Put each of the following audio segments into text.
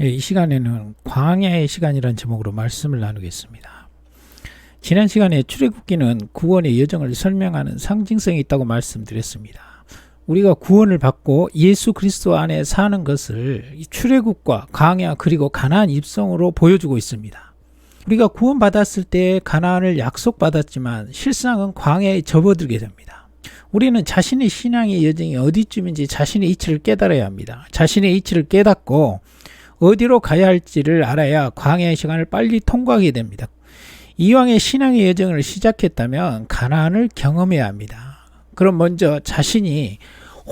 이 시간에는 광야의 시간이라는 제목으로 말씀을 나누겠습니다. 지난 시간에 출애굽기는 구원의 여정을 설명하는 상징성이 있다고 말씀드렸습니다. 우리가 구원을 받고 예수 그리스도 안에 사는 것을 출애굽과 광야 그리고 가나안 입성으로 보여주고 있습니다. 우리가 구원받았을 때 가나안을 약속받았지만 실상은 광야에 접어들게 됩니다. 우리는 자신의 신앙의 여정이 어디쯤인지 자신의 이치를 깨달아야 합니다. 자신의 이치를 깨닫고 어디로 가야 할지를 알아야 광야의 시간을 빨리 통과하게 됩니다. 이왕의 신앙의 여정을 시작했다면 가나안을 경험해야 합니다. 그럼 먼저 자신이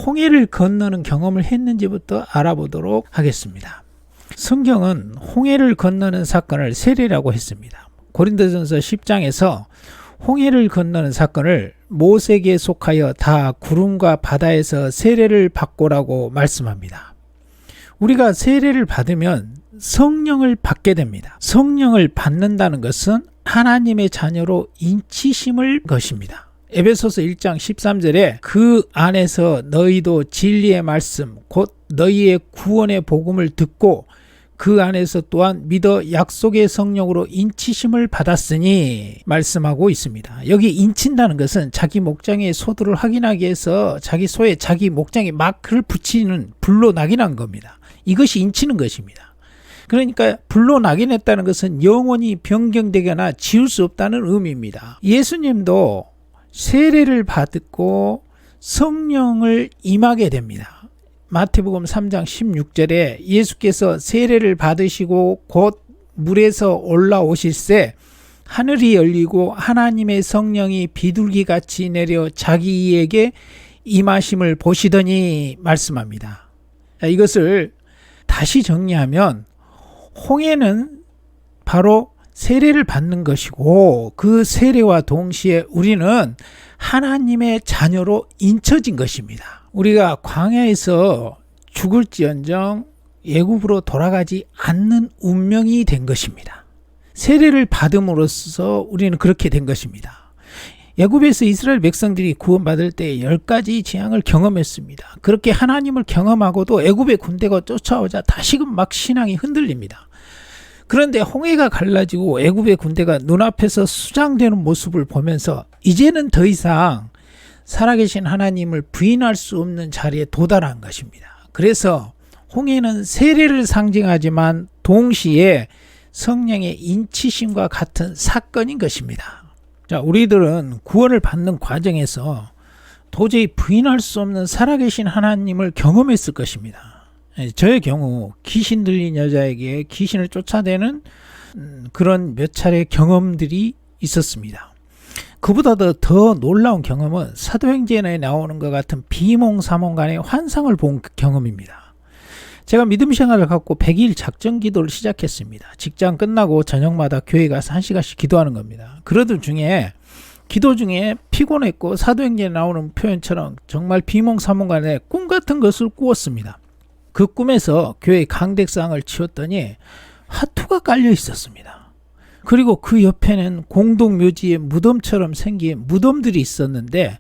홍해를 건너는 경험을 했는지부터 알아보도록 하겠습니다. 성경은 홍해를 건너는 사건을 세례라고 했습니다. 고린도전서 10장에서 홍해를 건너는 사건을 모세에게 속하여 다 구름과 바다에서 세례를 받고라고 말씀합니다. 우리가 세례를 받으면 성령을 받게 됩니다. 성령을 받는다는 것은 하나님의 자녀로 인치심을 것입니다. 에베소서 1장 13절에 그 안에서 너희도 진리의 말씀 곧 너희의 구원의 복음을 듣고 그 안에서 또한 믿어 약속의 성령으로 인치심을 받았으니 말씀하고 있습니다. 여기 인친다는 것은 자기 목장의 소도를 확인하기 위해서 자기 소에 자기 목장에 마크를 붙이는 불로 낙인한 겁니다. 이것이 인치는 것입니다. 그러니까 불로 낙인했다는 것은 영원히 변경되거나 지울 수 없다는 의미입니다. 예수님도 세례를 받고 성령을 임하게 됩니다. 마태복음 3장 16절에 예수께서 세례를 받으시고 곧 물에서 올라오실새 하늘이 열리고 하나님의 성령이 비둘기같이 내려 자기에게 임하심을 보시더니 말씀합니다. 이것을 다시 정리하면 홍해는 바로 세례를 받는 것이고 그 세례와 동시에 우리는 하나님의 자녀로 인쳐진 것입니다. 우리가 광야에서 죽을지언정 애굽으로 돌아가지 않는 운명이 된 것입니다. 세례를 받음으로써 우리는 그렇게 된 것입니다. 애굽에서 이스라엘 백성들이 구원받을 때 10가지 재앙을 경험했습니다. 그렇게 하나님을 경험하고도 애굽의 군대가 쫓아오자 다시금 막 신앙이 흔들립니다. 그런데 홍해가 갈라지고 애굽의 군대가 눈앞에서 수장되는 모습을 보면서 이제는 더 이상 살아계신 하나님을 부인할 수 없는 자리에 도달한 것입니다. 그래서 홍해는 세례를 상징하지만 동시에 성령의 인치심과 같은 사건인 것입니다. 자, 우리들은 구원을 받는 과정에서 도저히 부인할 수 없는 살아계신 하나님을 경험했을 것입니다. 저의 경우 귀신 들린 여자에게 귀신을 쫓아내는 그런 몇 차례 경험들이 있었습니다. 그보다 더 놀라운 경험은 사도행전에 나오는 것 같은 비몽사몽간의 환상을 본 경험입니다. 제가 믿음 생활을 갖고 100일 작정 기도를 시작했습니다. 직장 끝나고 저녁마다 교회 가서 1시간씩 기도하는 겁니다. 그러던 중에 기도 중에 피곤했고 사도행전에 나오는 표현처럼 정말 비몽사몽간에 꿈 같은 것을 꾸었습니다. 그 꿈에서 교회 강대상을 치웠더니 화투가 깔려 있었습니다. 그리고 그 옆에는 공동묘지의 무덤처럼 생긴 무덤들이 있었는데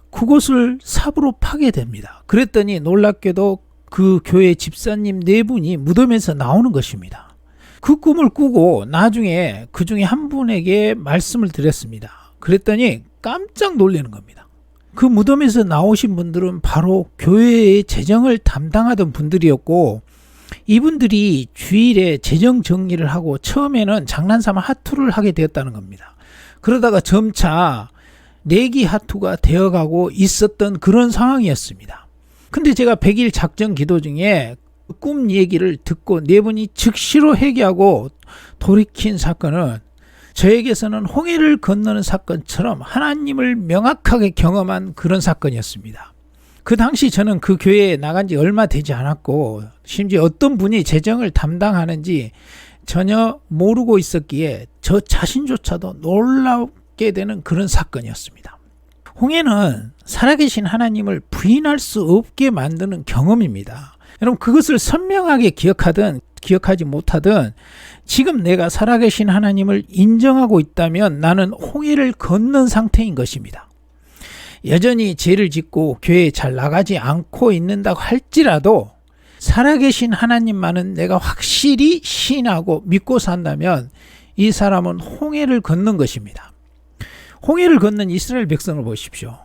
그곳을 삽으로 파게 됩니다. 그랬더니 놀랍게도 그 교회 집사님 4분이 무덤에서 나오는 것입니다. 그 꿈을 꾸고 나중에 그 중에 한 분에게 말씀을 드렸습니다. 그랬더니 깜짝 놀라는 겁니다. 그 무덤에서 나오신 분들은 바로 교회의 재정을 담당하던 분들이었고 이분들이 주일에 재정 정리를 하고 처음에는 장난삼아 하투를 하게 되었다는 겁니다. 그러다가 점차 내기 하투가 되어가고 있었던 그런 상황이었습니다. 근데 제가 100일 작정 기도 중에 꿈 얘기를 듣고 4분이 즉시로 회개하고 돌이킨 사건은 저에게서는 홍해를 건너는 사건처럼 하나님을 명확하게 경험한 그런 사건이었습니다. 그 당시 저는 그 교회에 나간 지 얼마 되지 않았고 심지어 어떤 분이 재정을 담당하는지 전혀 모르고 있었기에 저 자신조차도 놀랍게 되는 그런 사건이었습니다. 홍해는 살아계신 하나님을 부인할 수 없게 만드는 경험입니다. 여러분 그것을 선명하게 기억하든 기억하지 못하든 지금 내가 살아계신 하나님을 인정하고 있다면 나는 홍해를 건넌 상태인 것입니다. 여전히 죄를 짓고 교회에 잘 나가지 않고 있는다고 할지라도 살아계신 하나님만은 내가 확실히 신하고 믿고 산다면 이 사람은 홍해를 건넌 것입니다. 홍해를 건넌 이스라엘 백성을 보십시오.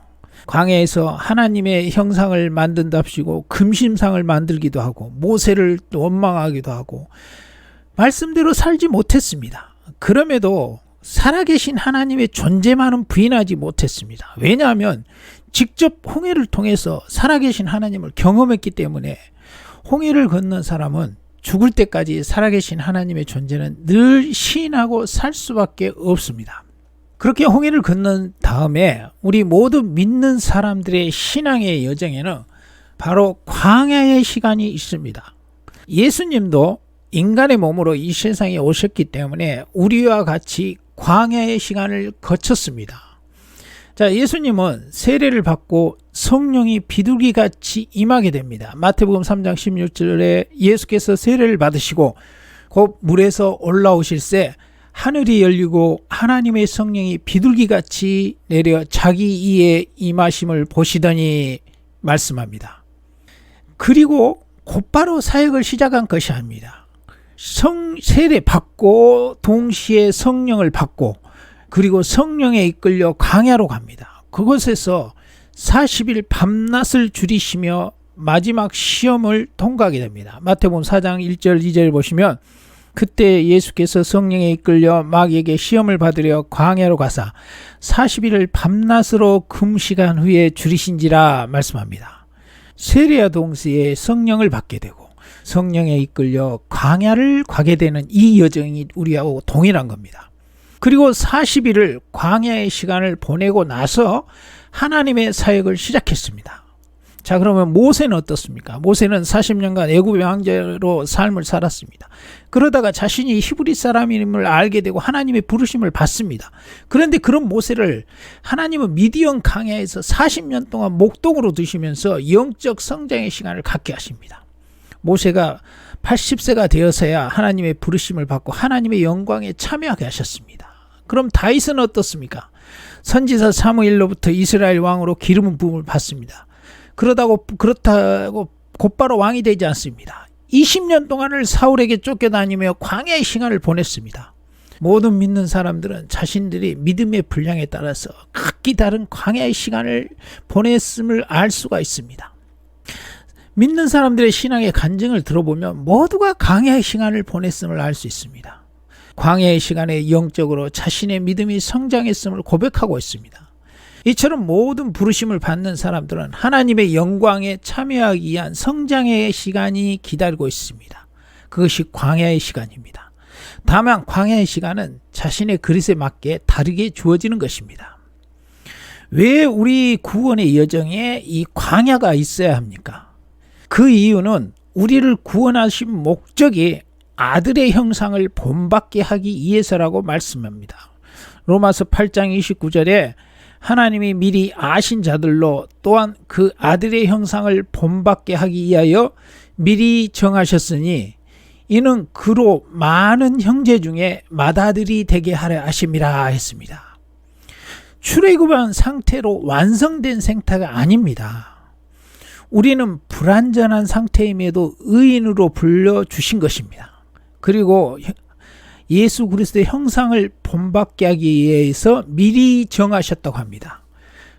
광야에서 하나님의 형상을 만든답시고 금심상을 만들기도 하고 모세를 원망하기도 하고 말씀대로 살지 못했습니다. 그럼에도 살아계신 하나님의 존재만은 부인하지 못했습니다. 왜냐하면 직접 홍해를 통해서 살아계신 하나님을 경험했기 때문에 홍해를 건넌 사람은 죽을 때까지 살아계신 하나님의 존재는 늘 시인하고 살 수밖에 없습니다. 그렇게 홍해를 건넌 다음에 우리 모두 믿는 사람들의 신앙의 여정에는 바로 광야의 시간이 있습니다. 예수님도 인간의 몸으로 이 세상에 오셨기 때문에 우리와 같이 광야의 시간을 거쳤습니다. 자, 예수님은 세례를 받고 성령이 비둘기같이 임하게 됩니다. 마태복음 3장 16절에 예수께서 세례를 받으시고 곧 물에서 올라오실새 하늘이 열리고 하나님의 성령이 비둘기같이 내려 자기 이에 임하심을 보시더니 말씀합니다. 그리고 곧바로 사역을 시작한 것이 아닙니다. 세례 받고 동시에 성령을 받고 그리고 성령에 이끌려 광야로 갑니다. 그곳에서 40일 밤낮을 줄이시며 마지막 시험을 통과하게 됩니다. 마태복음 4장 1절 2절 보시면 그때 예수께서 성령에 이끌려 마귀에게 시험을 받으려 광야로 가사 40일을 밤낮으로 금식한 후에 줄이신지라 말씀합니다. 세례와 동시에 성령을 받게 되고 성령에 이끌려 광야를 가게 되는 이 여정이 우리하고 동일한 겁니다. 그리고 40일을 광야의 시간을 보내고 나서 하나님의 사역을 시작했습니다. 자, 그러면 모세는 어떻습니까? 모세는 40년간 애굽의 왕자로 삶을 살았습니다. 그러다가 자신이 히브리 사람임을 알게 되고 하나님의 부르심을 받습니다. 그런데 그런 모세를 하나님은 미디안 광야에서 40년 동안 목동으로 두시면서 영적 성장의 시간을 갖게 하십니다. 모세가 80세가 되어서야 하나님의 부르심을 받고 하나님의 영광에 참여하게 하셨습니다. 그럼 다윗은 어떻습니까? 선지자 사무엘로부터 이스라엘 왕으로 기름 부음을 받습니다. 그렇다고 곧바로 왕이 되지 않습니다. 20년 동안을 사울에게 쫓겨다니며 광야의 시간을 보냈습니다. 모든 믿는 사람들은 자신들이 믿음의 분량에 따라서 각기 다른 광야의 시간을 보냈음을 알 수가 있습니다. 믿는 사람들의 신앙의 간증을 들어보면 모두가 광야의 시간을 보냈음을 알 수 있습니다. 광야의 시간에 영적으로 자신의 믿음이 성장했음을 고백하고 있습니다. 이처럼 모든 부르심을 받는 사람들은 하나님의 영광에 참여하기 위한 성장의 시간이 기다리고 있습니다. 그것이 광야의 시간입니다. 다만 광야의 시간은 자신의 그릇에 맞게 다르게 주어지는 것입니다. 왜 우리 구원의 여정에 이 광야가 있어야 합니까? 그 이유는 우리를 구원하신 목적이 아들의 형상을 본받게 하기 위해서라고 말씀합니다. 로마서 8장 29절에 하나님이 미리 아신 자들로 또한 그 아들의 형상을 본받게 하기 위하여 미리 정하셨으니 이는 그로 많은 형제 중에 맏아들이 되게 하려 하심이라 했습니다. 출애굽한 상태로 완성된 생태가 아닙니다. 우리는 불완전한 상태임에도 의인으로 불려주신 것입니다. 그리고 예수 그리스도의 형상을 본받게 하기 위해서 미리 정하셨다고 합니다.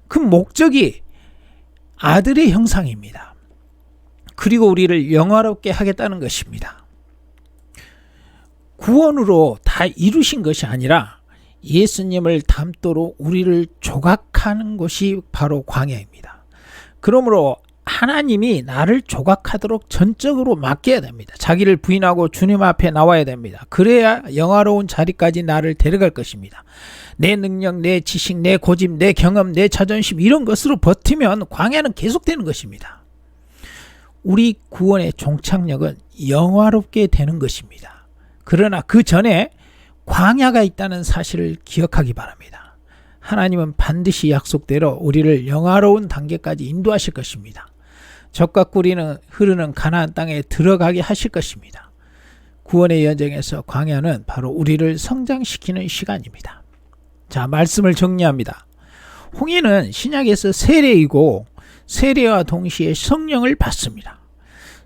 그 목적이 아들의 형상입니다. 그리고 우리를 영화롭게 하겠다는 것입니다. 구원으로 다 이루신 것이 아니라 예수님을 닮도록 우리를 조각하는 것이 바로 광야입니다. 그러므로 하나님이 나를 조각하도록 전적으로 맡겨야 됩니다. 자기를 부인하고 주님 앞에 나와야 됩니다. 그래야 영화로운 자리까지 나를 데려갈 것입니다. 내 능력, 내 지식, 내 고집, 내 경험, 내 자존심 이런 것으로 버티면 광야는 계속되는 것입니다. 우리 구원의 종착역은 영화롭게 되는 것입니다. 그러나 그 전에 광야가 있다는 사실을 기억하기 바랍니다. 하나님은 반드시 약속대로 우리를 영화로운 단계까지 인도하실 것입니다. 젖과 꿀이 흐르는 가나안 땅에 들어가게 하실 것입니다. 구원의 여정에서 광야는 바로 우리를 성장시키는 시간입니다. 자, 말씀을 정리합니다. 홍해는 신약에서 세례이고 세례와 동시에 성령을 받습니다.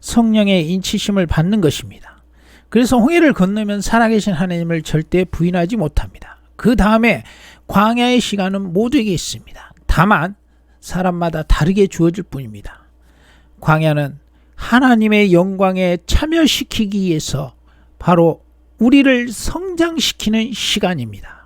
성령의 인치심을 받는 것입니다. 그래서 홍해를 건너면 살아계신 하나님을 절대 부인하지 못합니다. 그 다음에 광야의 시간은 모두에게 있습니다. 다만 사람마다 다르게 주어질 뿐입니다. 광야는 하나님의 영광에 참여시키기 위해서 바로 우리를 성장시키는 시간입니다.